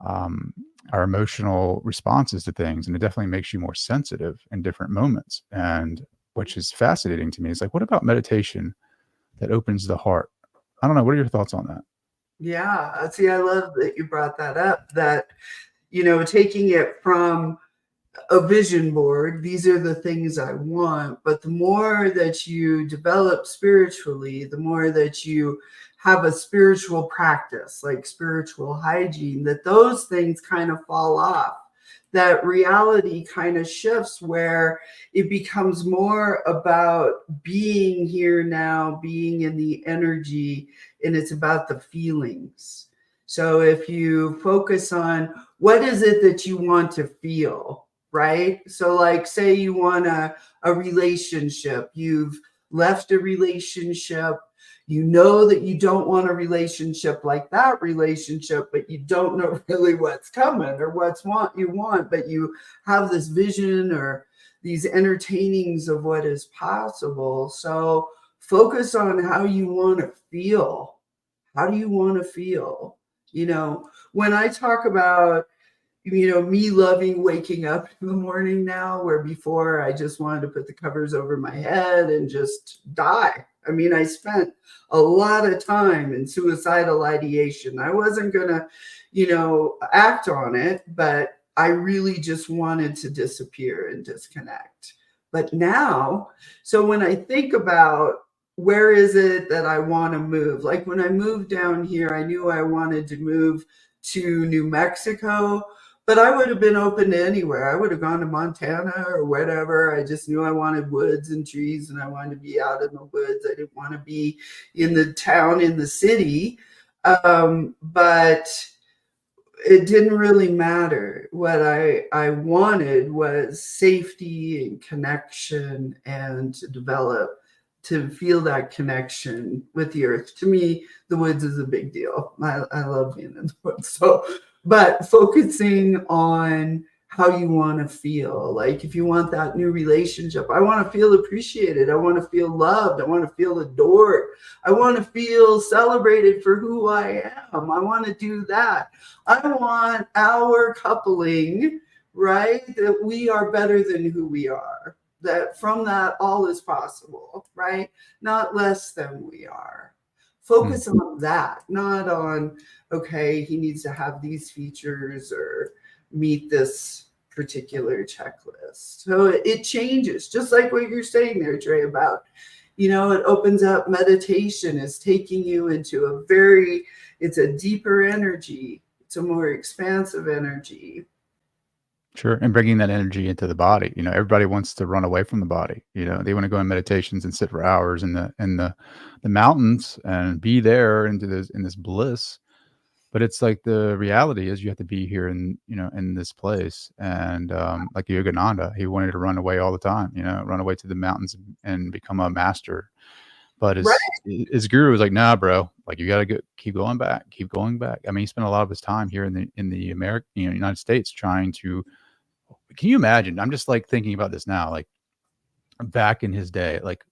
[SPEAKER 2] um, our emotional responses to things. And it definitely makes you more sensitive in different moments. And which is fascinating to me. It's like, what about meditation that opens the heart? I don't know. What are your thoughts on that?
[SPEAKER 1] Yeah. See, I love that you brought that up, that, taking it from a vision board, these are the things I want. But the more that you develop spiritually, the more that you have a spiritual practice, like spiritual hygiene, that those things kind of fall off. That reality kind of shifts where it becomes more about being here now, being in the energy, and it's about the feelings. So if you focus on what is it that you want to feel, right? So like say you want a relationship, you've left a relationship, you know that you don't want a relationship like that relationship, but you don't know really what's coming or you want, but you have this vision or these entertainings of what is possible. So focus on how you want to feel. How do you want to feel? When I talk about me loving waking up in the morning now, where before I just wanted to put the covers over my head and just die. I mean, I spent a lot of time in suicidal ideation. I wasn't going to, act on it, but I really just wanted to disappear and disconnect. But now, so when I think about where is it that I want to move, like when I moved down here, I knew I wanted to move to New Mexico, but I would have been open to anywhere. I would have gone to Montana or whatever. I just knew I wanted woods and trees and I wanted to be out in the woods. I didn't want to be in the town, in the city. But it didn't really matter. What I wanted was safety and connection and to feel that connection with the earth. To me, the woods is a big deal. I love being in the woods. So, but focusing on how you want to feel, like if you want that new relationship, I want to feel appreciated. I want to feel loved. I want to feel adored. I want to feel celebrated for who I am. I want to do that. I want our coupling, right? That we are better than who we are. That from that all is possible, right? Not less than we are.
[SPEAKER 2] Hmm.
[SPEAKER 1] Focus on that, not on, okay, he needs to have these features or meet this particular checklist. So it changes, just like what you're saying there, Trey, about it opens up. Meditation is taking you into it's a deeper energy. It's a more expansive energy.
[SPEAKER 2] Sure. And bringing that energy into the body. Everybody wants to run away from the body. They want to go in meditations and sit for hours in the mountains and be there in this bliss. But it's like the reality is you have to be here in this place. And like Yogananda, he wanted to run away all the time, run away to the mountains and become a master. But
[SPEAKER 1] Right.
[SPEAKER 2] his guru was like, nah, bro, like you got to keep going back. I mean, he spent a lot of his time here in the United States trying to. Can you imagine? I'm just like thinking about this now, like back in his day, like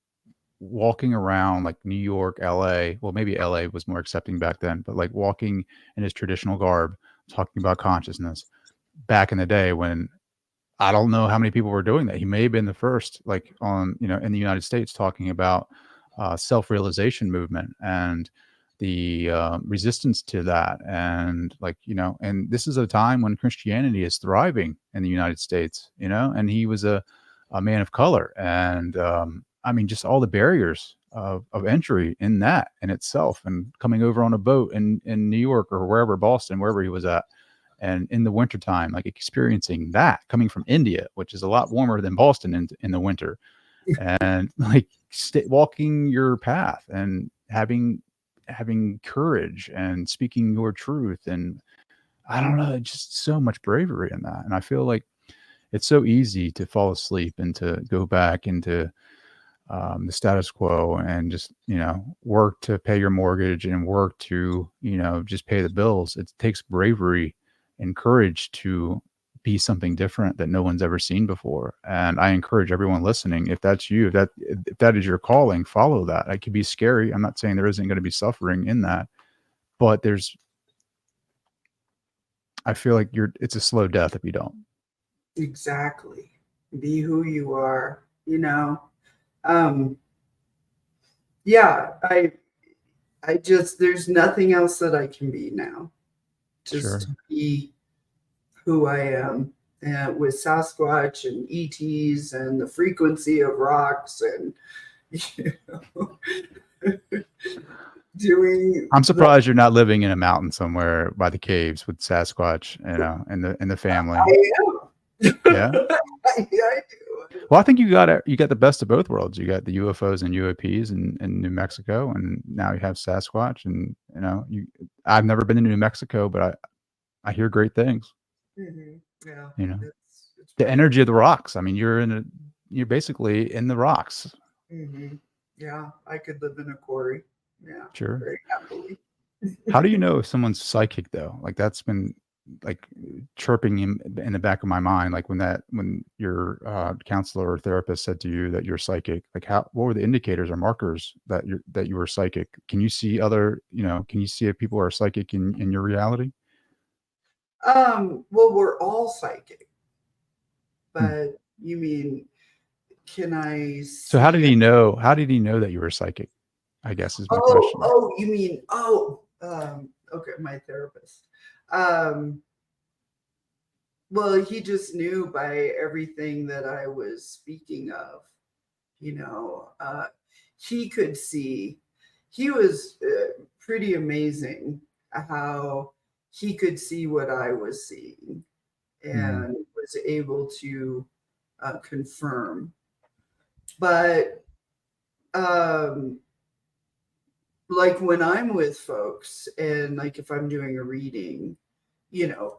[SPEAKER 2] walking around like New York, LA. Well, maybe LA was more accepting back then, but like walking in his traditional garb, talking about consciousness back in the day when I don't know how many people were doing that. He may have been the first, like in the United States, talking about self-realization movement and the resistance to that. And and this is a time when Christianity is thriving in the United States, and he was a man of color. And I mean, just all the barriers of entry in that in itself, and coming over on a boat in New York or wherever, Boston, wherever he was at. And in the wintertime, like experiencing that coming from India, which is a lot warmer than Boston in the winter, and like walking your path and having courage and speaking your truth. And I don't know, just so much bravery in that. And I feel like it's so easy to fall asleep and to go back into the status quo and just work to pay your mortgage and work to just pay the bills. It takes bravery and courage to be something different that no one's ever seen before. And I encourage everyone listening, if that's you, if that is your calling, follow that. It could be scary. I'm not saying there isn't going to be suffering in that, but I feel like it's a slow death if you don't.
[SPEAKER 1] Exactly. Be who you are, yeah, I just, there's nothing else that I can be now. Just to be who I am, and with Sasquatch and ETs and the frequency of rocks and doing.
[SPEAKER 2] I'm surprised you're not living in a mountain somewhere by the caves with Sasquatch, in the family.
[SPEAKER 1] I am.
[SPEAKER 2] Yeah.
[SPEAKER 1] I do.
[SPEAKER 2] Well, I think you got the best of both worlds. You got the UFOs and UAPs in New Mexico, and now you have Sasquatch. And I've never been to New Mexico, but I hear great things.
[SPEAKER 1] Mm-hmm. Yeah,
[SPEAKER 2] it's the energy of the rocks. I mean, you're basically in the rocks.
[SPEAKER 1] Mm-hmm. Yeah, I could live in a quarry. Yeah,
[SPEAKER 2] sure,
[SPEAKER 1] very happily.
[SPEAKER 2] How do you know if someone's psychic though? Like that's been like chirping in the back of my mind, like when your counselor or therapist said to you that you're psychic. Like what were the indicators or markers that you were psychic? Can you see can you see if people are psychic in your reality?
[SPEAKER 1] Well, we're all psychic, but you mean, can I see?
[SPEAKER 2] So how did he know that you were psychic? I guess is my question.
[SPEAKER 1] Oh, you mean, okay, my therapist. Well, he just knew by everything that I was speaking of, he could see. He was pretty amazing how he could see what I was seeing and was able to confirm. But like when I'm with folks and like if I'm doing a reading,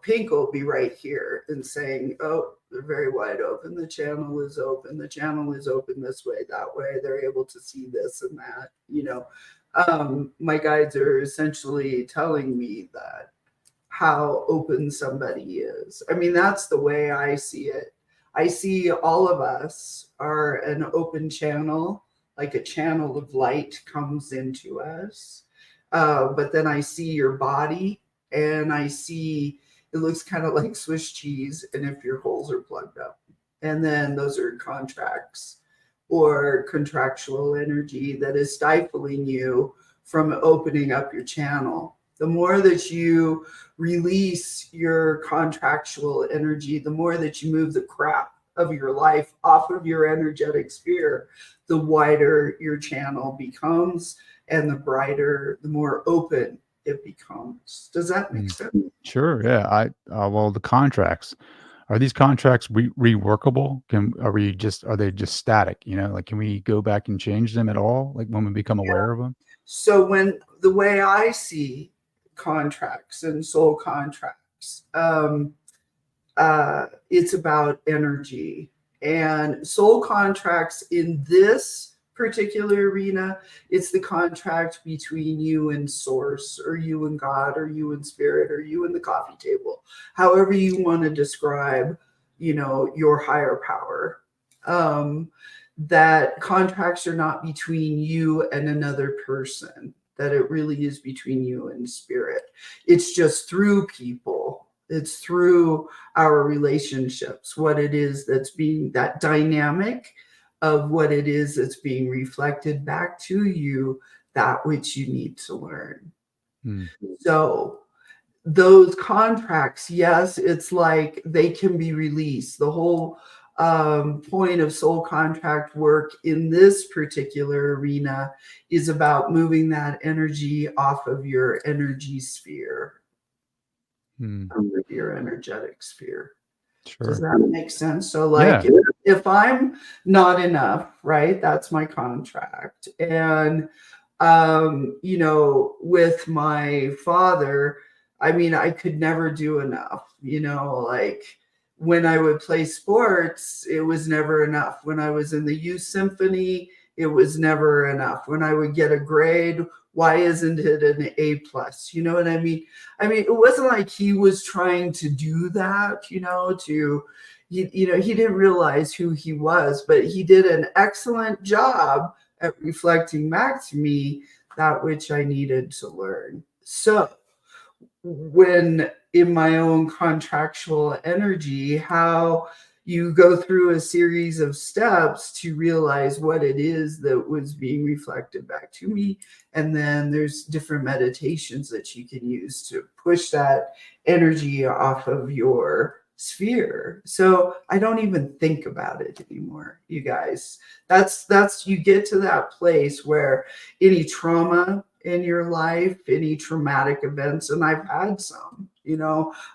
[SPEAKER 1] Pink will be right here and saying, oh, they're very wide open. The channel is open. The channel is open this way, that way. They're able to see this and that, my guides are essentially telling me that how open somebody is. I mean, that's the way I see it. I see all of us are an open channel, like a channel of light comes into us. But then I see your body and I see it looks kind of like Swiss cheese. And if your holes are plugged up, and then those are contracts or contractual energy that is stifling you from opening up your channel. The more that you release your contractual energy, the more that you move the crap of your life off of your energetic sphere, the wider your channel becomes and the brighter, the more open it becomes. Does that make sense?
[SPEAKER 2] Sure. Yeah. Well, the contracts, are these contracts reworkable? Are they just static? Like, can we go back and change them at all? Like when we become aware of them?
[SPEAKER 1] So when the way I see contracts and soul contracts, it's about energy, and soul contracts in this particular arena, it's the contract between you and source, or you and God, or you and spirit, or you and the coffee table, however you want to describe, your higher power. That contracts are not between you and another person, that it really is between you and spirit. It's just through people, it's through our relationships, what it is that's being, that dynamic of what it is that's being reflected back to you, that which you need to learn. So those contracts, yes, it's like they can be released. The whole point of soul contract work in this particular arena is about moving that energy off of your energy sphere, your energetic sphere.
[SPEAKER 2] Sure.
[SPEAKER 1] Does that make sense? So like, yeah. If I'm not enough, right, that's my contract. And with my father, I mean, I could never do enough, like when I would play sports, it was never enough. When I was in the youth symphony, it was never enough. When I would get a grade, why isn't it an A plus? You know what I mean? I mean, it wasn't like he was trying to do that, he didn't realize who he was, but he did an excellent job at reflecting back to me that which I needed to learn. So when in my own contractual energy, how you go through a series of steps to realize what it is that was being reflected back to me. And then there's different meditations that you can use to push that energy off of your sphere. So I don't even think about it anymore, you guys. That's you get to that place where any trauma in your life, any traumatic events, and I've had some,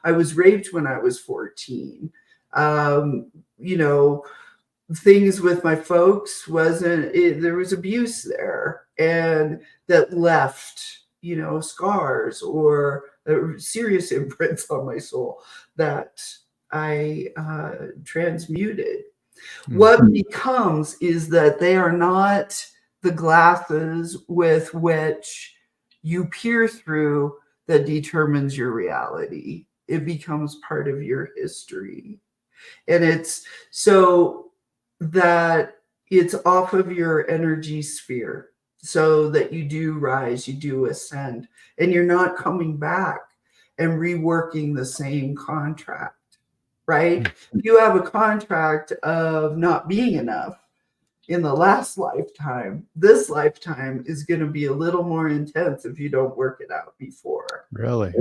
[SPEAKER 1] I was raped when I was 14. Things with my folks there was abuse there, and that left, scars or serious imprints on my soul that I transmuted. What becomes is that they are not the glasses with which you peer through that determines your reality. It becomes part of your history. And it's so that it's off of your energy sphere, so that you do rise, you do ascend, and you're not coming back and reworking the same contract, right? You have a contract of not being enough in the last lifetime. This lifetime is going to be a little more intense if you don't work it out before.
[SPEAKER 2] Really?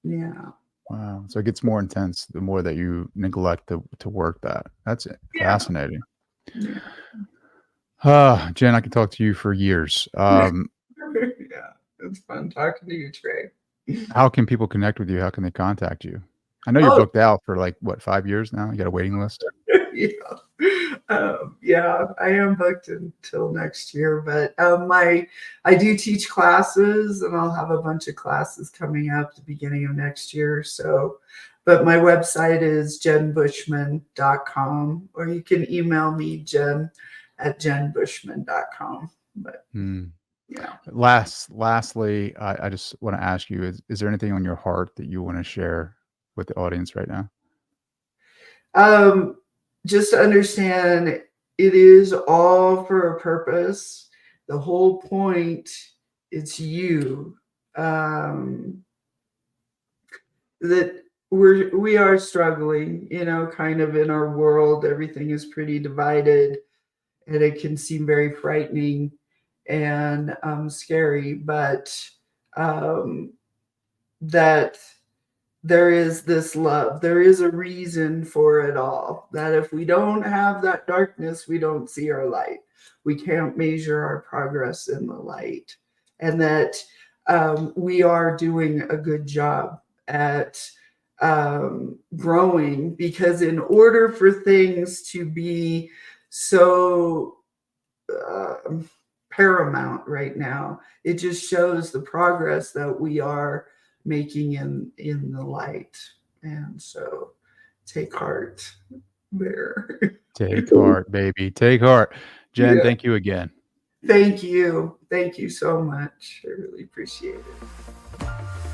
[SPEAKER 1] Yeah.
[SPEAKER 2] Wow. So it gets more intense the more that you neglect to work that. That's it.
[SPEAKER 1] Yeah.
[SPEAKER 2] Fascinating.
[SPEAKER 1] Yeah.
[SPEAKER 2] Jen, I could talk to you for years.
[SPEAKER 1] Yeah, it's fun talking to you, Trey.
[SPEAKER 2] How can people connect with you? How can they contact you? I know you're booked out for 5 years now. You got a waiting list.
[SPEAKER 1] Yeah, I am booked until next year, but I do teach classes, and I'll have a bunch of classes coming up at the beginning of next year. So, but my website is jenbushman.com, or you can email me, jen@jenbushman.com. But yeah.
[SPEAKER 2] Lastly, I just want to ask you: is there anything on your heart that you want to share with the audience right now?
[SPEAKER 1] Just to understand, it is all for a purpose. The whole point, it's you. That we are struggling, kind of in our world. Everything is pretty divided, and it can seem very frightening and scary, but that there is this love. There is a reason for it all. That if we don't have that darkness, we don't see our light. We can't measure our progress in the light. And that we are doing a good job at growing, because in order for things to be so paramount right now, it just shows the progress that we are making in the light. And so take heart there.
[SPEAKER 2] Take heart, baby. Take heart. Jen,
[SPEAKER 1] Yeah.
[SPEAKER 2] thank you again.
[SPEAKER 1] Thank you so much. I really appreciate it.